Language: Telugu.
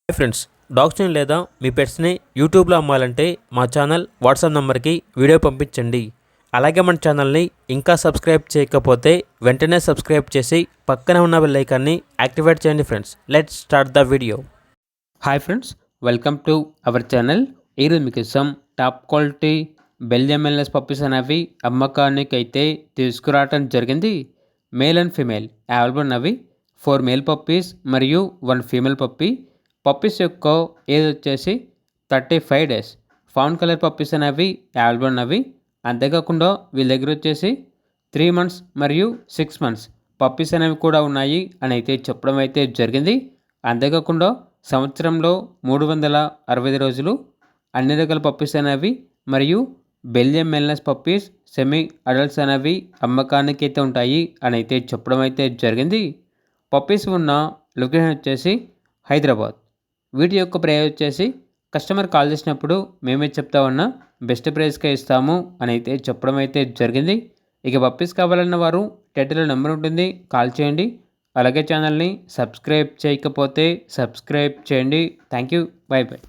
హాయ్ ఫ్రెండ్స్, డాగ్స్ని లేదా మీ పెట్స్ని యూట్యూబ్లో అమ్మాలంటే మా ఛానల్ వాట్సాప్ నెంబర్కి వీడియో పంపించండి. అలాగే మన ఛానల్ని ఇంకా సబ్స్క్రైబ్ చేయకపోతే వెంటనే సబ్స్క్రైబ్ చేసి పక్కనే ఉన్న బెల్ ఐకాన్ని యాక్టివేట్ చేయండి friends. Let's start the video. Hi friends, welcome to our channel. ఈరోజు మీకోసం టాప్ క్వాలిటీ బెల్జియం మెల్నెస్ పప్పీస్ అనేవి అమ్మకానికి అయితే తీసుకురావటం జరిగింది. మేల్ అండ్ ఫీమేల్ అవైలబుల్ ఉన్నవి 4 మేల్ పప్పీస్ మరియు 1 ఫీమేల్ పప్పీ. పప్పీస్ యొక్క ఏజ్ వచ్చేసి 35 డేస్. ఫౌండ్ కలర్ పప్పీస్ అనేవి అవైలబుల్ ఉన్నవి. అంతేకాకుండా వీళ్ళ దగ్గర వచ్చేసి 3 మంత్స్ మరియు 6 మంత్స్ పప్పీస్ అనేవి కూడా ఉన్నాయి అని అయితే చెప్పడం అయితే జరిగింది. అంతేకాకుండా సంవత్సరంలో 365 రోజులు అన్ని రకాల పప్పీస్ అనేవి మరియు బెల్జియం మెల్నెస్ పప్పీస్ సెమీ అడల్ట్స్ అనేవి అమ్మకానికి అయితే ఉంటాయి అని అయితే చెప్పడం అయితే జరిగింది. పప్పీస్ ఉన్న లొకేషన్ వచ్చేసి హైదరాబాద్. వీటి యొక్క ప్రైస్ వచ్చేసి కస్టమర్ కాల్ చేసినప్పుడు మేమే చెప్తా ఉన్నా బెస్ట్ ప్రైస్కే ఇస్తాము అని అయితే చెప్పడం అయితే జరిగింది. ఇక పప్పీస్ కావాలన్న వారు టైటిల్లో నెంబర్ ఉంటుంది, కాల్ చేయండి. అలాగే ఛానల్ని సబ్స్క్రైబ్ చేయకపోతే సబ్స్క్రైబ్ చేయండి. Thank you, by by.